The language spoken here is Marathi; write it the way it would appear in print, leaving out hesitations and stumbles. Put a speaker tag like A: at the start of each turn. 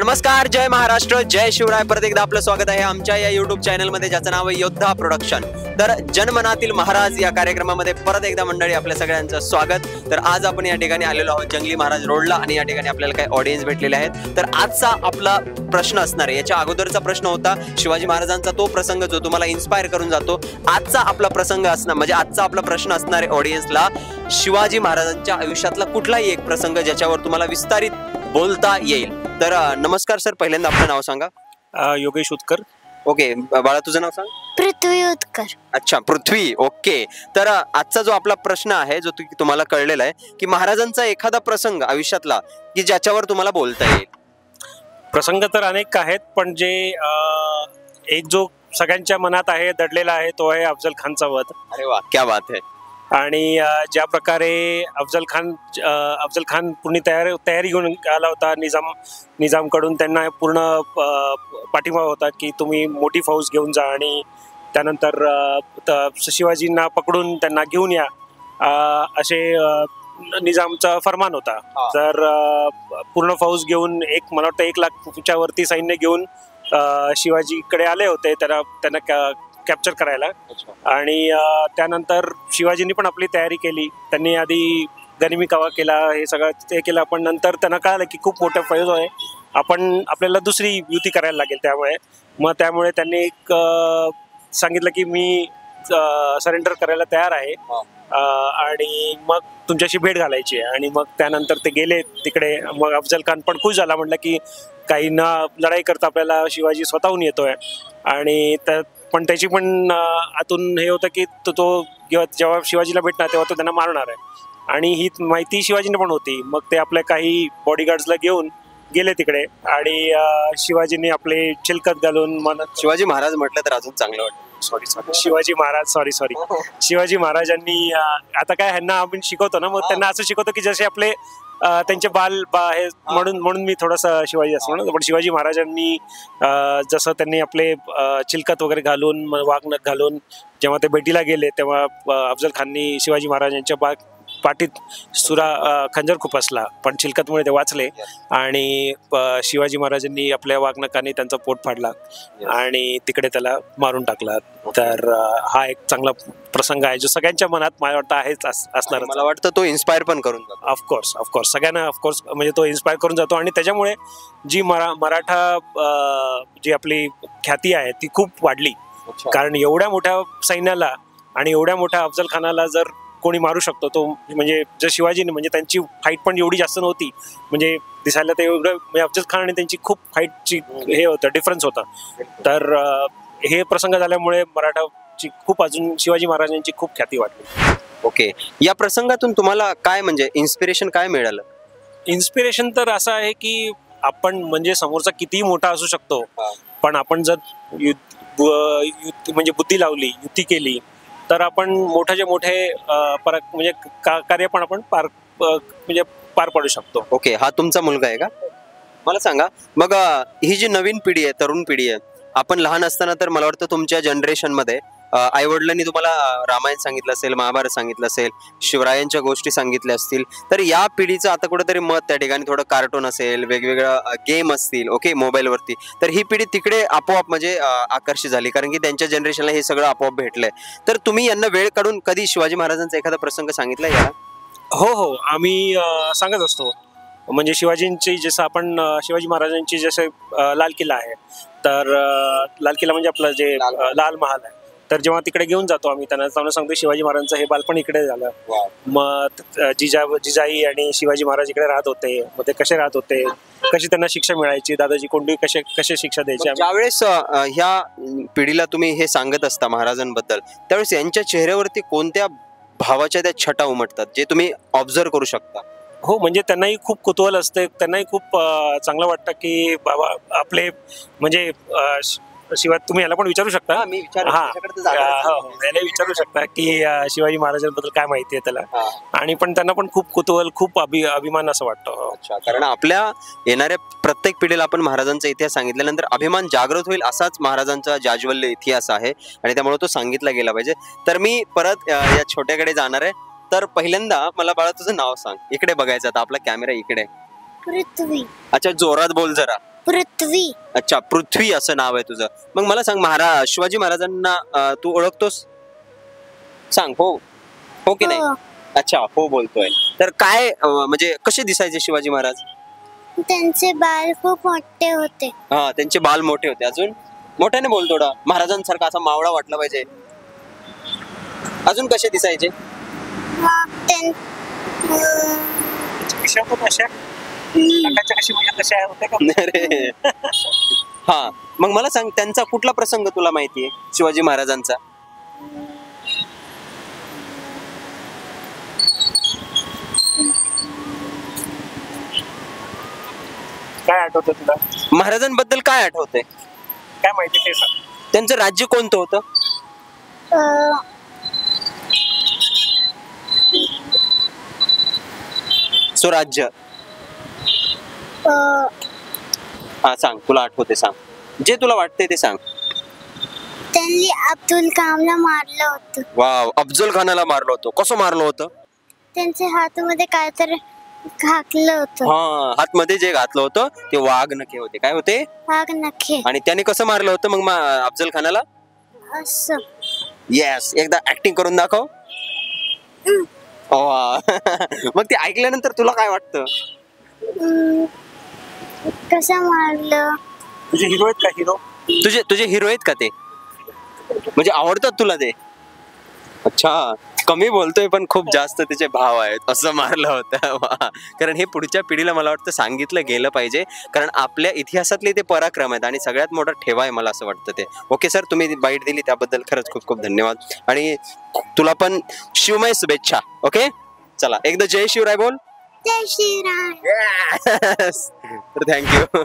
A: नमस्कार, जय महाराष्ट्र, जय शिवराय. परत एकदा आपलं स्वागत आहे आमच्या या YouTube चॅनलमध्ये, ज्याचं नाव आहे योद्धा प्रोडक्शन. तर जनमनातील महाराज या कार्यक्रमामध्ये परत एकदा मंडळी आपल्या सगळ्यांचं स्वागत. तर आज आपण या ठिकाणी आलेलो आहोत जंगली महाराज रोडला आणि या ठिकाणी आपल्याला काही ऑडियन्स भेटलेले आहेत. तर आजचा आपला प्रश्न असणार आहे, याच्या अगोदरचा प्रश्न होता शिवाजी महाराजांचा, तो प्रसंग जो तुम्हाला इन्स्पायर करून जातो. आजचा आपला प्रसंग असणार म्हणजे आजचा आपला प्रश्न असणार आहे ऑडियन्सला, शिवाजी महाराजांच्या आयुष्यातला कुठलाही एक प्रसंग ज्याच्यावर तुम्हाला विस्तारित बोलता येईल. तर नमस्कार सर, पहिल्यांदा आपलं नाव सांगा.
B: योगेश उत्कर.
A: ओके बाळा, तुझं नाव सांग.
C: पृथ्वी उत्कर.
A: अच्छा, पृथ्वी. ओके. तर आजचा जो आपला प्रश्न आहे जो तुम्हाला कळलेला आहे की महाराजांचा एखादा प्रसंग आयुष्यातला की ज्याच्यावर तुम्हाला बोलता येईल.
B: प्रसंग तर अनेक आहेत, पण जे एक जो सगळ्यांच्या मनात आहे, दडलेला आहे, तो आहे अफजल खानचा वध.
A: अरे वा, क्या बात है.
B: आणि ज्या प्रकारे अफजल खान पूर्ण तयारी घेऊन आला होता निजामकडून, त्यांना पूर्ण पाठिंबा होता की तुम्ही मोठी फौज घेऊन जा आणि त्यानंतर शिवाजींना पकडून त्यांना घेऊन या, असे निजामचा फरमान होता. तर पूर्ण फौज घेऊन मला वाटतं 1 लाखच्या वरती सैन्य घेऊन शिवाजीकडे आले होते त्यांना कॅप्चर करायला. आणि त्यानंतर शिवाजींनी पण आपली तयारी केली. त्यांनी आधी गनिमी कावा केला, हे सगळं ते केलं, पण नंतर त्यांना कळालं की खूप मोठं फौज आहे, आपल्याला दुसरी युती करायला लागेल. त्यामुळे त्यांनी एक सांगितलं की मी सरेंडर करायला तयार आहे आणि मग तुमच्याशी भेट घालायची आहे. आणि मग त्यानंतर ते गेले तिकडे. मग अफजल खान पण खुश झाला, म्हटलं की काही न लढाई करता आपल्याला शिवाजी स्वतःहून येतोय. आणि पण त्याची पण आतून हे होतं की तो जेव्हा शिवाजीला भेटणार तेव्हा तो त्यांना मारणार आहे, आणि ही माहिती शिवाजींना पण होती. मग ते आपल्या काही बॉडीगार्ड्सला घेऊन गेले तिकडे आणि शिवाजींनी आपले चिलकत घालून
A: शिवाजी महाराज म्हटलं तर अजून चांगलं वाटतं.
B: शिवाजी शिवाजी महाराजांनी आता काय ह्यांना आपण शिकवतो ना, मग त्यांना असं शिकवतो की जसे आपले त्यांचे बाल हे म्हणून मी थोडासा शिवाजी असं म्हणतो. पण शिवाजी महाराजांनी जसं त्यांनी आपले चिलकत वगैरे घालून, वाघनख घालून जेव्हा ते भेटीला गेले, तेव्हा अफजल खाननी शिवाजी महाराजांच्या पाठीत खंजर खुपसला, पण चिलकतमुळे ते वाचले. आणि शिवाजी महाराजांनी आपल्या वाघनखाने त्यांचा पोट फाडला आणि तिकडे त्याला मारून टाकला. तर हा एक चांगला प्रसंग आहे जो सगळ्यांच्या मनात मला वाटतं आहेच असणार.
A: मला वाटतं तो इन्स्पायर पण करून जातो.
B: ऑफकोर्स सगळ्यांना ऑफकोर्स म्हणजे तो इन्स्पायर करून जातो. आणि त्याच्यामुळे जी मराठा जी आपली ख्याती आहे ती खूप वाढली. कारण एवढ्या मोठ्या सैन्याला आणि एवढ्या मोठ्या अफजल खानाला जर कोणी मारू शकतो, तो म्हणजे जर शिवाजीने, म्हणजे त्यांची फाईट पण एवढी जास्त नव्हती, म्हणजे दिसायला ते एवढं, म्हणजे अफजल खान आणि त्यांची खूप फाईटची हे होतं, डिफरन्स होता. तर हे प्रसंग झाल्यामुळे मराठाची खूप अजून शिवाजी महाराजांची खूप ख्याती वाढली.
A: ओके. या प्रसंगातून तुम्हाला काय म्हणजे इन्स्पिरेशन काय मिळालं?
B: इन्स्पिरेशन तर असं आहे की आपण म्हणजे समोरचा कितीही मोठा असू शकतो, पण आपण जर म्हणजे बुद्धी लावली, युती केली, तर आपण मोठे म्हणजे कार्य पण आपण पार पाडू शकतो.
A: ओके. हा तुमचा मुलगा आहे का? मला सांगा, मग ही जी नवीन पिढी आहे, तरुण पिढी आहे, आपण लहान असताना तर मला वाटतं तुमच्या जनरेशन मध्ये आई वडिलांनी तुम्हाला रामायण सांगितलं असेल, महाभारत सांगितलं असेल, शिवरायांच्या गोष्टी सांगितल्या असतील. तर या पिढीचं आता कुठेतरी मत त्या ठिकाणी थोडं कार्टून असेल, वेगवेगळं गेम असतील, ओके, मोबाईलवरती. तर ही पिढी तिकडे आपोआप म्हणजे आकर्षित झाली, कारण की त्यांच्या जनरेशनला हे सगळं आपोआप भेटलंय. तर तुम्ही यांना वेळ काढून कधी शिवाजी महाराजांचा एखादा प्रसंग सांगितलाय याला?
B: हो, आम्ही सांगत असतो. म्हणजे शिवाजींची, जसं आपण शिवाजी महाराजांची जसे लाल किल्ला आहे, तर लाल किल्ला म्हणजे आपलं जे लाल महाल आहे, तर जेव्हा तिकडे घेऊन जातो आम्ही, त्यांना सांगतो शिवाजी महाराजांचं हे बालपण इकडे झालं. मग जिजाई आणि शिवाजी महाराज इकडे राहत होते, मग ते कसे राहत होते, कशी त्यांना शिक्षा मिळायची, दादाजी कोंडवी कसे शिक्षा द्यायची.
A: ज्यावेळेस ह्या पिढीला तुम्ही हे सांगत असता महाराजांबद्दल, त्यावेळेस यांच्या चेहऱ्यावरती कोणत्या भावाच्या त्या छटा उमटतात जे तुम्ही ऑब्झर्व करू शकता?
B: हो, म्हणजे त्यांनाही खूप कुतूहल असते, त्यांनाही खूप चांगलं वाटतं की बाबा आपले म्हणजे शिवाय तुम्ही याला पण विचारू शकता. याला विचारू शकता की शिवाजी महाराजांबद्दल काय माहिती आहे त्याला. आणि पण त्यांना पण खूप कुतूहल, खूप अभिमान असं वाटतं.
A: अच्छा, कारण आपल्या येणाऱ्या प्रत्येक पिढीला आपण महाराजांचा इतिहास सांगितल्यानंतर अभिमान जागृत होईल, असाच महाराजांचा जाज्वल्य इतिहास आहे आणि त्यामुळे तो सांगितला गेला पाहिजे. तर मी परत या छोट्याकडे जाणार आहे. तर पहिल्यांदा मला बाळा तुझं नाव सांग. इकडे बघायचं आता, आपला कॅमेरा इकडे.
C: पृथ्वी.
A: अच्छा, जोरात बोल जरा.
C: पृथ्वी.
A: अच्छा, पृथ्वी असं नाव आहे तुझं. मग मला सांग, शिवाजी महाराजांना तू ओळखतोस? सांग हो, हो की नाही?
C: हो.
A: अच्छा, हो बोलतोय. तर काय म्हणजे कसे दिसायचे शिवाजी महाराज?
C: त्यांचे बाल खूप मोठे होते.
A: हा, त्यांचे बाल मोठे होते. अजून मोठ्याने बोल थोडा, महाराजांसारखा असा मावळा वाटला पाहिजे. अजून कसे दिसायचे?
C: मग त्यां-
B: कशा पण अशा काकाच्या कशी म्हणजे तशा होत्या का?
A: अरे हा, मग मला सांग, त्यांचा कुठला प्रसंग तुला माहितीये शिवाजी महाराजांचा?
B: काय आठवतं तुला?
A: महाराजांबद्दल काय आठवतंय?
B: काय माहिती ते सांग.
A: त्यांचं राज्य कोणतं होतं?
C: अं,
A: स्वराज्य.
C: अं,
A: हा सांग, तुला आठवते सांग, जे तुला वाटतंय ते सांग.
C: त्यांनी अब्दुल कलामला मारलं होतं.
A: वाव, अफजल खानाला मारलं होतं. कसं मारलं होतं?
C: त्यांच्या हातामध्ये काहीतरी घातलं होतं.
A: हा, हातमध्ये जे घातलं होतं ते वाघ नखे होते. काय होते?
C: वाघ नखे.
A: आणि त्याने कसं मारलं होतं मग अफजल खानाला?
C: असं.
A: येस, एकदा ऍक्टिंग करून दाखव. वा. मग ते ऐकल्यानंतर तुला काय वाटतं?
C: अं, कसं मारलं?
B: तुझे हिरो आहेत का? हिरो
A: तुझे हिरो आहेत का ते? म्हणजे आवडतात तुला ते? अच्छा, कमी बोलतोय पण खूप जास्त त्याचे भाव आहेत. असं मारलं होतं. वा. कारण हे पुढच्या पिढीला मला वाटतं सांगितलं गेलं पाहिजे, कारण आपल्या इतिहासातले ते पराक्रम आहेत आणि सगळ्यात मोठा ठेवा आहे मला असं वाटतं ते. ओके सर, तुम्ही बाईट दिली त्याबद्दल खरंच खूप खूप धन्यवाद आणि तुला पण शिवमय शुभेच्छा. ओके, चला एकदा जय शिवराय बोल.
C: जय श्रीराम.
A: तर थँक्यू.